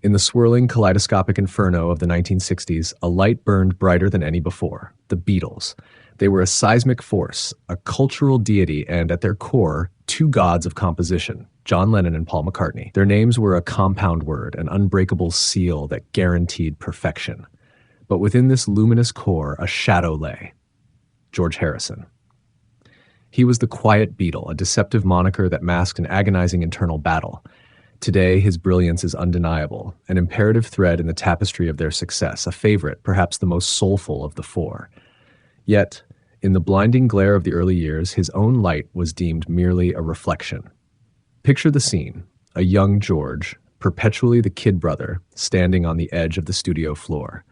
In the swirling kaleidoscopic inferno of the 1960s, a light burned brighter than any before: the Beatles. They were a seismic force, a cultural deity, and at their core, two gods of composition, John Lennon and Paul McCartney. Their names were a compound word, an unbreakable seal that guaranteed perfection. But within this luminous core, a shadow lay: George Harrison. He was the quiet Beatle, a deceptive moniker that masked an agonizing internal battle. Today, his brilliance is undeniable, an imperative thread in the tapestry of their success, a favorite, perhaps the most soulful of the four. Yet, in the blinding glare of the early years, his own light was deemed merely a reflection. Picture the scene: a young George, perpetually the kid brother, standing on the edge of the studio floor.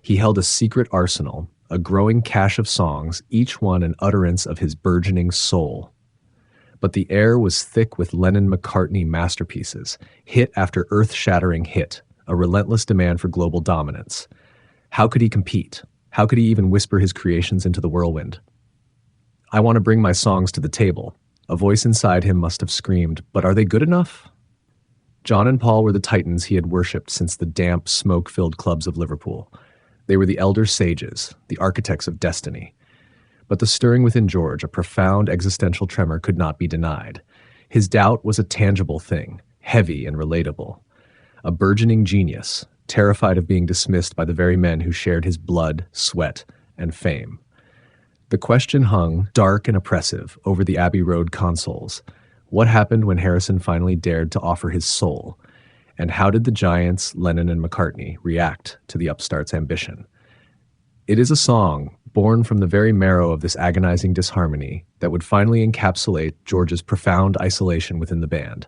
He held a secret arsenal, a growing cache of songs, each one an utterance of his burgeoning soul. But the air was thick with Lennon-McCartney masterpieces, hit after earth-shattering hit, a relentless demand for global dominance. How could he compete? How could he even whisper his creations into the whirlwind? "I want to bring my songs to the table." A voice inside him must have screamed, but are they good enough? John and Paul were the titans he had worshipped since the damp, smoke-filled clubs of Liverpool. They were the elder sages, the architects of destiny. But the stirring within George, a profound existential tremor, could not be denied. His doubt was a tangible thing, heavy and relatable. A burgeoning genius, terrified of being dismissed by the very men who shared his blood, sweat, and fame. The question hung, dark and oppressive, over the Abbey Road consoles. What happened when Harrison finally dared to offer his soul? And how did the giants, Lennon and McCartney, react to the upstart's ambition? It is a song born from the very marrow of this agonizing disharmony that would finally encapsulate George's profound isolation within the band.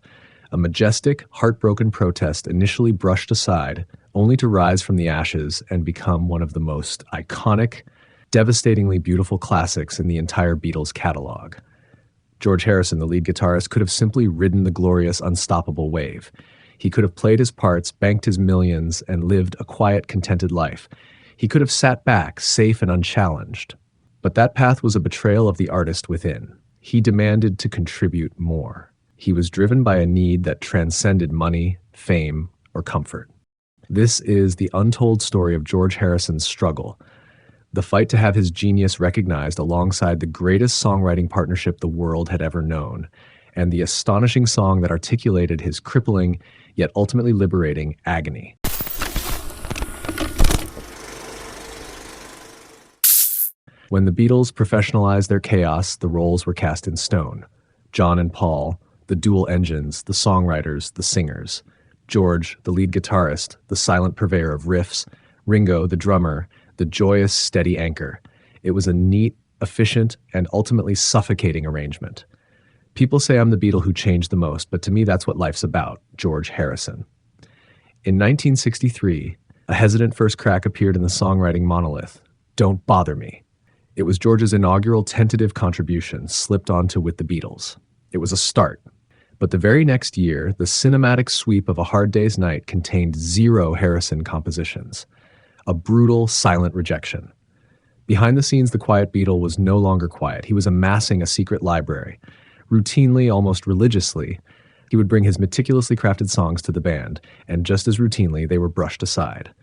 A majestic, heartbroken protest initially brushed aside, only to rise from the ashes and become one of the most iconic, devastatingly beautiful classics in the entire Beatles catalog. George Harrison, the lead guitarist, could have simply ridden the glorious, unstoppable wave. He could have played his parts, banked his millions, and lived a quiet, contented life. He could have sat back, safe and unchallenged. But that path was a betrayal of the artist within. He demanded to contribute more. He was driven by a need that transcended money, fame, or comfort. This is the untold story of George Harrison's struggle, the fight to have his genius recognized alongside the greatest songwriting partnership the world had ever known, and the astonishing song that articulated his crippling, yet ultimately liberating, agony. When the Beatles professionalized their chaos, the roles were cast in stone. John and Paul, the dual engines, the songwriters, the singers. George, the lead guitarist, the silent purveyor of riffs. Ringo, the drummer, the joyous, steady anchor. It was a neat, efficient, and ultimately suffocating arrangement. People say I'm the Beatle who changed the most, but to me that's what life's about: George Harrison. In 1963, a hesitant first crack appeared in the songwriting monolith, "Don't Bother Me." It was George's inaugural tentative contribution, slipped onto With the Beatles. It was a start. But the very next year, the cinematic sweep of A Hard Day's Night contained 0 Harrison compositions. A brutal, silent rejection. Behind the scenes, the quiet Beatle was no longer quiet. He was amassing a secret library. Routinely, almost religiously, he would bring his meticulously crafted songs to the band, and just as routinely, they were brushed aside.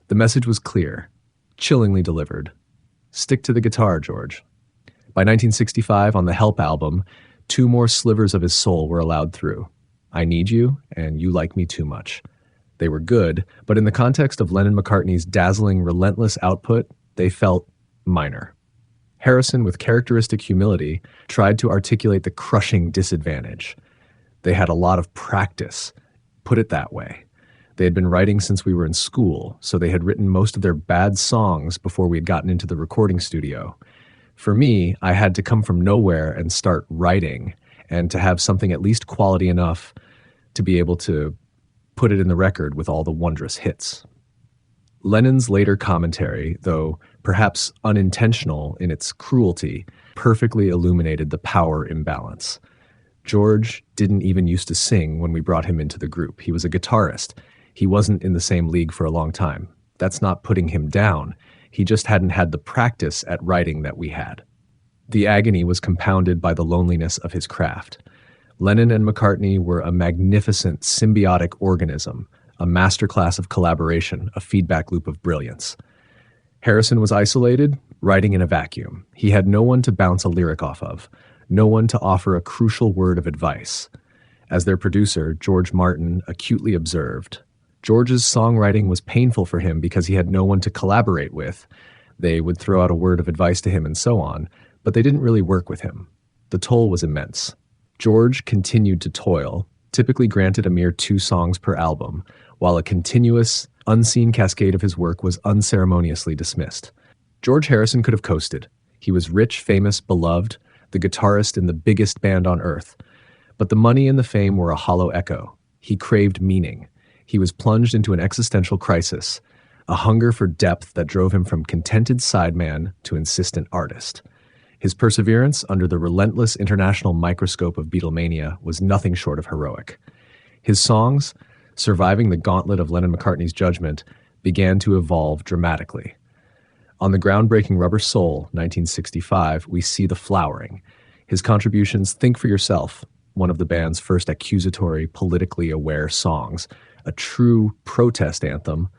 The message was clear, chillingly delivered. Stick to the guitar, George. By 1965, on the Help album, 2 more slivers of his soul were allowed through: I Need You and You Like Me Too Much. They were good, but in the context of Lennon-McCartney's dazzling, relentless output, they felt minor. Harrison, with characteristic humility, tried to articulate the crushing disadvantage. They had a lot of practice, put it that way. They had been writing since we were in school, so they had written most of their bad songs before we had gotten into the recording studio. For me, I had to come from nowhere and start writing, and to have something at least quality enough to be able to put it in the record with all the wondrous hits. Lennon's later commentary, though perhaps unintentional in its cruelty, perfectly illuminated the power imbalance. George didn't even used to sing when we brought him into the group. He was a guitarist. He wasn't in the same league for a long time. That's not putting him down. He just hadn't had the practice at writing that we had. The agony was compounded by the loneliness of his craft. Lennon and McCartney were a magnificent symbiotic organism, a masterclass of collaboration, a feedback loop of brilliance. Harrison was isolated, writing in a vacuum. He had no one to bounce a lyric off of, no one to offer a crucial word of advice. As their producer, George Martin, acutely observed, George's songwriting was painful for him because he had no one to collaborate with. They would throw out a word of advice to him and so on, but they didn't really work with him. The toll was immense. George continued to toil, typically granted a mere 2 songs per album, while a continuous, unseen cascade of his work was unceremoniously dismissed. George Harrison could have coasted. He was rich, famous, beloved, the guitarist in the biggest band on earth. But the money and the fame were a hollow echo. He craved meaning. He was plunged into an existential crisis, a hunger for depth that drove him from contented sideman to insistent artist. His perseverance under the relentless international microscope of Beatlemania was nothing short of heroic. His songs, surviving the gauntlet of Lennon and McCartney's judgment, began to evolve dramatically. On the groundbreaking Rubber Soul, 1965, we see the flowering. His contributions, Think for Yourself, one of the band's first accusatory, politically aware songs, a true protest anthem,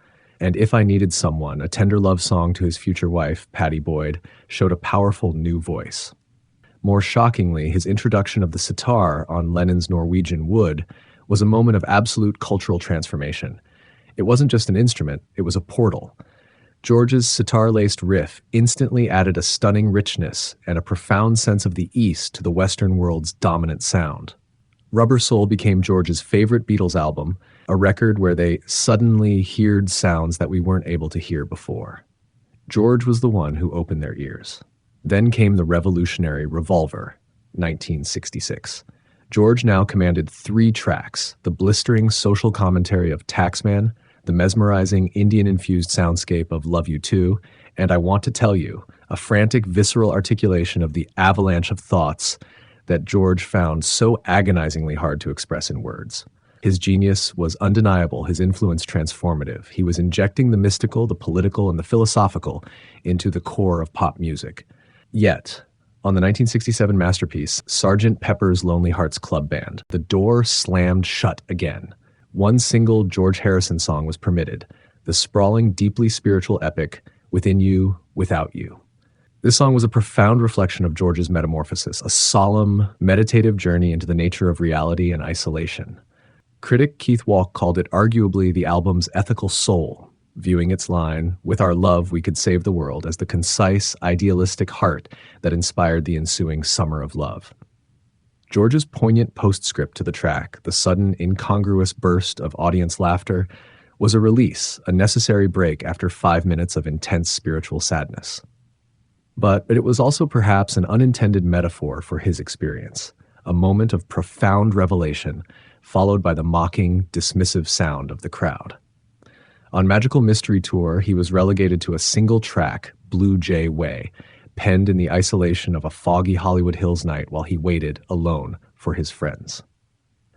and If I Needed Someone, a tender love song to his future wife, Pattie Boyd, showed a powerful new voice. More shockingly, his introduction of the sitar on Lennon's Norwegian Wood was a moment of absolute cultural transformation. It wasn't just an instrument, it was a portal. George's sitar-laced riff instantly added a stunning richness and a profound sense of the East to the Western world's dominant sound. Rubber Soul became George's favorite Beatles album, a record where they suddenly heard sounds that we weren't able to hear before. George was the one who opened their ears. Then came the revolutionary Revolver, 1966. George now commanded 3 tracks, the blistering social commentary of Taxman, the mesmerizing Indian-infused soundscape of Love You Too, and I Want to Tell You, a frantic, visceral articulation of the avalanche of thoughts that George found so agonizingly hard to express in words. His genius was undeniable, his influence transformative. He was injecting the mystical, the political, and the philosophical into the core of pop music. Yet, on the 1967 masterpiece, Sgt. Pepper's Lonely Hearts Club Band, the door slammed shut again. One single George Harrison song was permitted, the sprawling, deeply spiritual epic, Within You, Without You. This song was a profound reflection of George's metamorphosis, a solemn, meditative journey into the nature of reality and isolation. Critic Keith Walk called it arguably the album's ethical soul, viewing its line, "With our love we could save the world," as the concise, idealistic heart that inspired the ensuing Summer of Love. George's poignant postscript to the track, the sudden, incongruous burst of audience laughter, was a release, a necessary break after 5 minutes of intense spiritual sadness. But it was also perhaps an unintended metaphor for his experience, a moment of profound revelation, followed by the mocking, dismissive sound of the crowd. On Magical Mystery Tour, he was relegated to a single track, Blue Jay Way, penned in the isolation of a foggy Hollywood Hills night while he waited, alone, for his friends.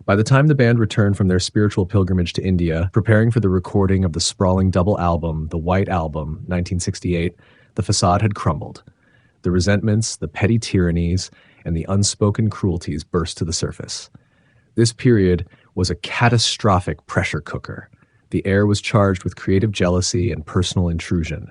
By the time the band returned from their spiritual pilgrimage to India, preparing for the recording of the sprawling double album, The White Album, 1968, the facade had crumbled. The resentments, the petty tyrannies, and the unspoken cruelties burst to the surface. This period was a catastrophic pressure cooker. The air was charged with creative jealousy and personal intrusion.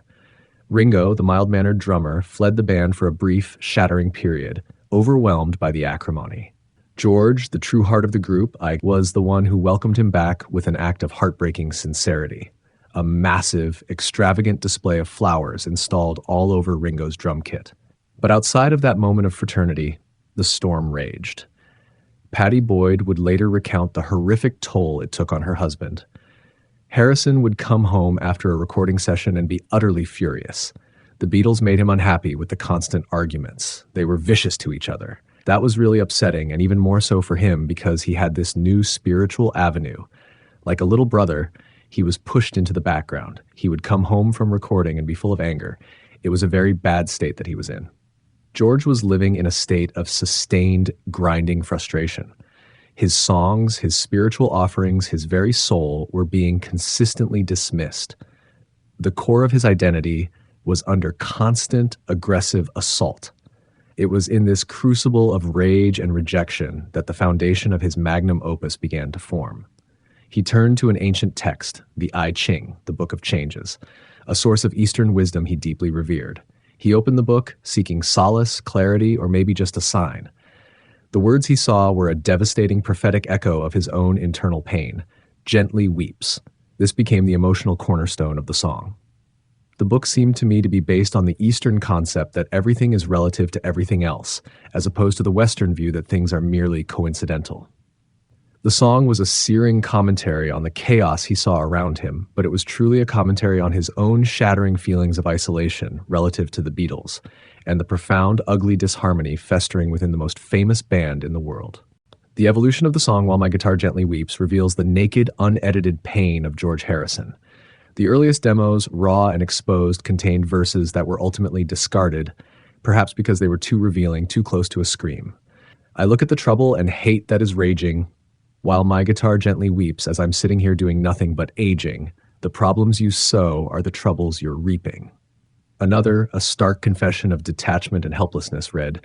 Ringo, the mild-mannered drummer, fled the band for a brief, shattering period, overwhelmed by the acrimony. George, the true heart of the group, was the one who welcomed him back with an act of heartbreaking sincerity. A massive, extravagant display of flowers installed all over Ringo's drum kit. But outside of that moment of fraternity, the storm raged. Pattie Boyd would later recount the horrific toll it took on her husband. Harrison would come home after a recording session and be utterly furious. The Beatles made him unhappy with the constant arguments. They were vicious to each other. That was really upsetting, and even more so for him because he had this new spiritual avenue. Like a little brother, he was pushed into the background. He would come home from recording and be full of anger. It was a very bad state that he was in. George was living in a state of sustained, grinding frustration. His songs, his spiritual offerings, his very soul were being consistently dismissed. The core of his identity was under constant, aggressive assault. It was in this crucible of rage and rejection that the foundation of his magnum opus began to form. He turned to an ancient text, the I Ching, the Book of Changes, a source of Eastern wisdom he deeply revered. He opened the book, seeking solace, clarity, or maybe just a sign. The words he saw were a devastating prophetic echo of his own internal pain. Gently weeps. This became the emotional cornerstone of the song. The book seemed to me to be based on the Eastern concept that everything is relative to everything else, as opposed to the Western view that things are merely coincidental. The song was a searing commentary on the chaos he saw around him, but it was truly a commentary on his own shattering feelings of isolation relative to the Beatles, and the profound, ugly disharmony festering within the most famous band in the world. The evolution of the song While My Guitar Gently Weeps reveals the naked, unedited pain of George Harrison. The earliest demos, raw and exposed, contained verses that were ultimately discarded, perhaps because they were too revealing, too close to a scream. I look at the trouble and hate that is raging, while my guitar gently weeps as I'm sitting here doing nothing but aging. The problems you sow are the troubles you're reaping. Another, a stark confession of detachment and helplessness, read,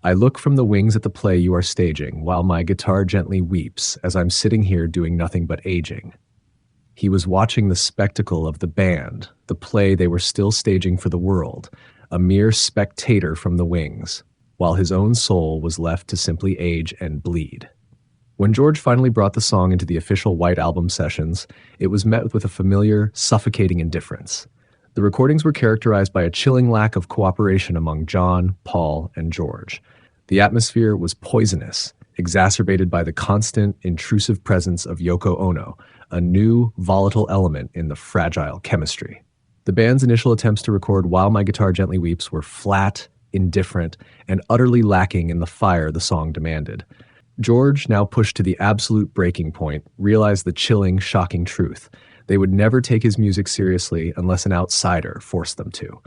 I look from the wings at the play you are staging, while my guitar gently weeps as I'm sitting here doing nothing but aging. He was watching the spectacle of the band, the play they were still staging for the world, a mere spectator from the wings, while his own soul was left to simply age and bleed. When George finally brought the song into the official White Album sessions, it was met with a familiar, suffocating indifference. The recordings were characterized by a chilling lack of cooperation among John, Paul, and George. The atmosphere was poisonous, exacerbated by the constant, intrusive presence of Yoko Ono, a new, volatile element in the fragile chemistry. The band's initial attempts to record While My Guitar Gently Weeps were flat, indifferent, and utterly lacking in the fire the song demanded. George, now pushed to the absolute breaking point, realized the chilling, shocking truth. They would never take his music seriously unless an outsider forced them to.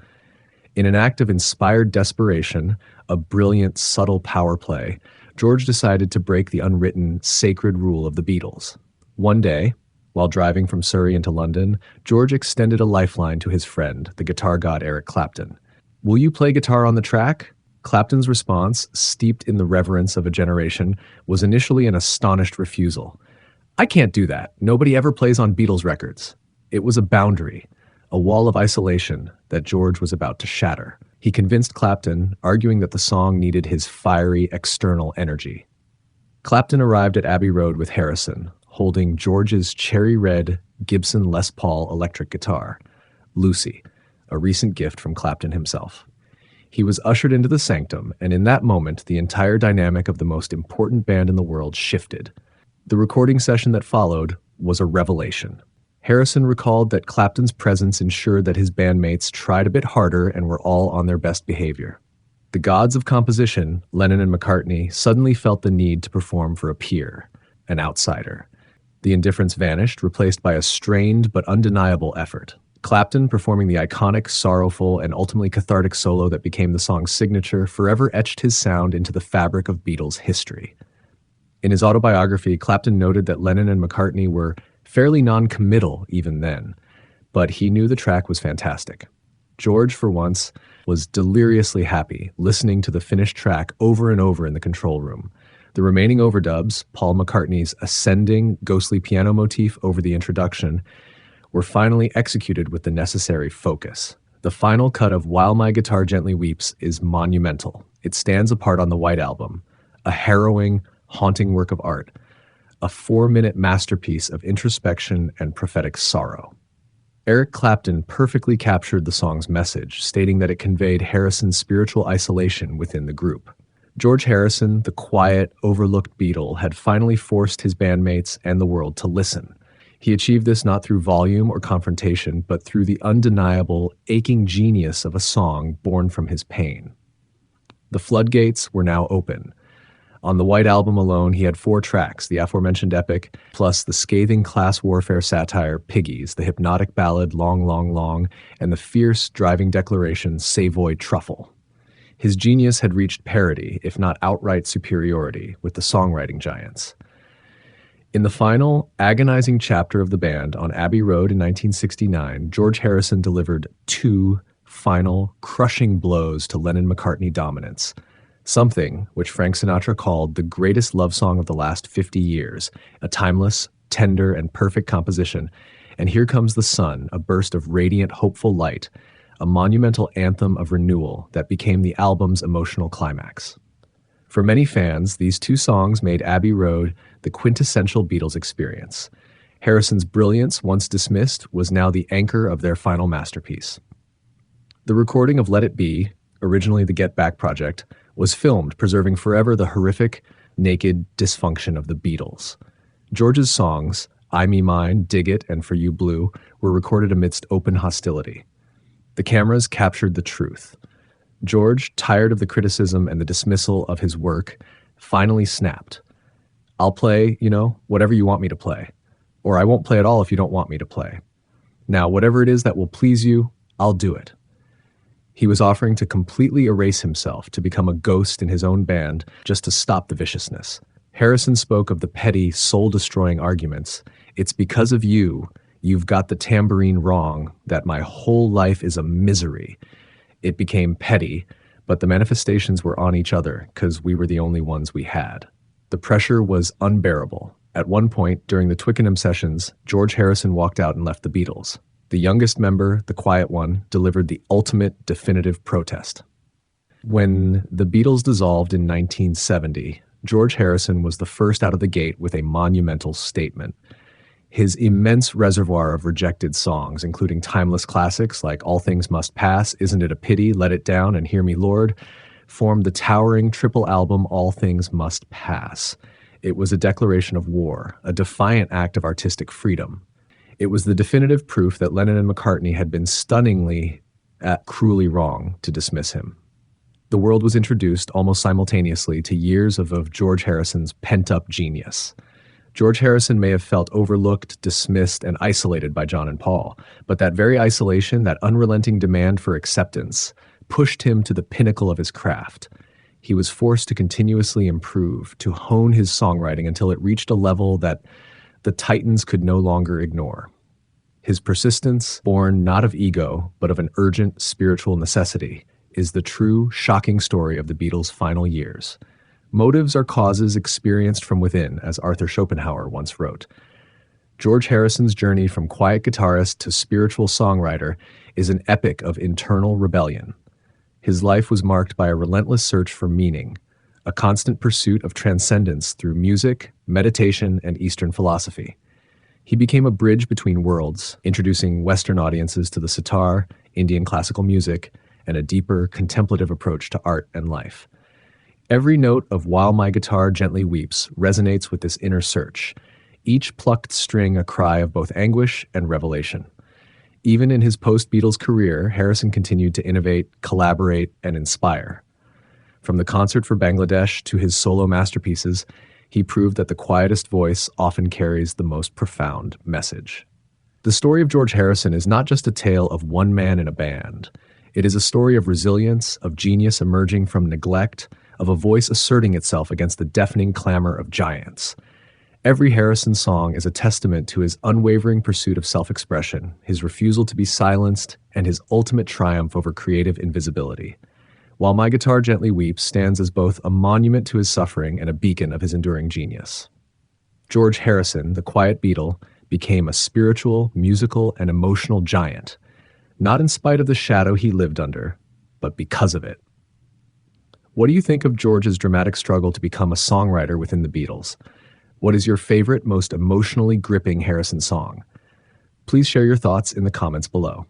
In an act of inspired desperation, a brilliant, subtle power play, George decided to break the unwritten, sacred rule of the Beatles. One day, while driving from Surrey into London, George extended a lifeline to his friend, the guitar god Eric Clapton. Will you play guitar on the track? Clapton's response, steeped in the reverence of a generation, was initially an astonished refusal. I can't do that. Nobody ever plays on Beatles records. It was a boundary, a wall of isolation that George was about to shatter. He convinced Clapton, arguing that the song needed his fiery external energy. Clapton arrived at Abbey Road with Harrison, holding George's cherry red Gibson Les Paul electric guitar, Lucy, a recent gift from Clapton himself. He was ushered into the sanctum, and in that moment, the entire dynamic of the most important band in the world shifted. The recording session that followed was a revelation. Harrison recalled that Clapton's presence ensured that his bandmates tried a bit harder and were all on their best behavior. The gods of composition, Lennon and McCartney, suddenly felt the need to perform for a peer, an outsider. The indifference vanished, replaced by a strained but undeniable effort. Clapton, performing the iconic, sorrowful, and ultimately cathartic solo that became the song's signature, forever etched his sound into the fabric of Beatles history. In his autobiography, Clapton noted that Lennon and McCartney were fairly non-committal even then, but he knew the track was fantastic. George, for once, was deliriously happy, listening to the finished track over and over in the control room. The remaining overdubs, Paul McCartney's ascending, ghostly piano motif over the introduction, were finally executed with the necessary focus. The final cut of While My Guitar Gently Weeps is monumental. It stands apart on the White Album, a harrowing, haunting work of art, a 4-minute masterpiece of introspection and prophetic sorrow. Eric Clapton perfectly captured the song's message, stating that it conveyed Harrison's spiritual isolation within the group. George Harrison, the quiet, overlooked Beatle, had finally forced his bandmates and the world to listen. He achieved this not through volume or confrontation, but through the undeniable, aching genius of a song born from his pain. The floodgates were now open. On the White Album alone, he had 4 tracks, the aforementioned epic, plus the scathing class warfare satire Piggies, the hypnotic ballad Long, Long, Long, and the fierce driving declaration Savoy Truffle. His genius had reached parity, if not outright superiority, with the songwriting giants. In the final, agonizing chapter of the band on Abbey Road in 1969, George Harrison delivered 2 final, crushing blows to Lennon-McCartney dominance, something which Frank Sinatra called the greatest love song of the last 50 years, a timeless, tender, and perfect composition. And here comes the sun, a burst of radiant, hopeful light, a monumental anthem of renewal that became the album's emotional climax. For many fans, these two songs made Abbey Road the quintessential Beatles experience. Harrison's brilliance, once dismissed, was now the anchor of their final masterpiece. The recording of Let It Be, originally the Get Back project, was filmed, preserving forever the horrific, naked dysfunction of the Beatles. George's songs, I Me Mine, Dig It, and For You Blue, were recorded amidst open hostility. The cameras captured the truth. George, tired of the criticism and the dismissal of his work, finally snapped. I'll play, whatever you want me to play. Or I won't play at all if you don't want me to play. Now, whatever it is that will please you, I'll do it. He was offering to completely erase himself, to become a ghost in his own band, just to stop the viciousness. Harrison spoke of the petty, soul-destroying arguments. It's because of you, you've got the tambourine wrong, that my whole life is a misery. It became petty, but the manifestations were on each other because we were the only ones we had. The pressure was unbearable. At one point, during the Twickenham sessions, George Harrison walked out and left the Beatles. The youngest member, the quiet one, delivered the ultimate definitive protest. When the Beatles dissolved in 1970, George Harrison was the first out of the gate with a monumental statement. His immense reservoir of rejected songs, including timeless classics like All Things Must Pass, Isn't It a Pity, Let It Down, and Hear Me Lord, formed the towering triple album All Things Must Pass. It was a declaration of war, a defiant act of artistic freedom. It was the definitive proof that Lennon and McCartney had been stunningly, cruelly wrong to dismiss him. The world was introduced almost simultaneously to years of George Harrison's pent-up genius. George Harrison may have felt overlooked, dismissed, and isolated by John and Paul, but that very isolation, that unrelenting demand for acceptance, pushed him to the pinnacle of his craft. He was forced to continuously improve, to hone his songwriting until it reached a level that the Titans could no longer ignore. His persistence, born not of ego, but of an urgent spiritual necessity, is the true, shocking story of the Beatles' final years. Motives are causes experienced from within, as Arthur Schopenhauer once wrote. George Harrison's journey from quiet guitarist to spiritual songwriter is an epic of internal rebellion. His life was marked by a relentless search for meaning, a constant pursuit of transcendence through music, meditation, and Eastern philosophy. He became a bridge between worlds, introducing Western audiences to the sitar, Indian classical music, and a deeper, contemplative approach to art and life. Every note of While My Guitar Gently Weeps resonates with this inner search, each plucked string a cry of both anguish and revelation. Even in his post-Beatles career, Harrison continued to innovate, collaborate, and inspire. From the concert for Bangladesh to his solo masterpieces, he proved that the quietest voice often carries the most profound message. The story of George Harrison is not just a tale of one man in a band. It is a story of resilience, of genius emerging from neglect, of a voice asserting itself against the deafening clamor of giants. Every Harrison song is a testament to his unwavering pursuit of self-expression, his refusal to be silenced, and his ultimate triumph over creative invisibility. While My Guitar Gently Weeps stands as both a monument to his suffering and a beacon of his enduring genius. George Harrison, the quiet Beatle, became a spiritual, musical, and emotional giant, not in spite of the shadow he lived under, but because of it. What do you think of George's dramatic struggle to become a songwriter within the Beatles? What is your favorite, most emotionally gripping Harrison song? Please share your thoughts in the comments below.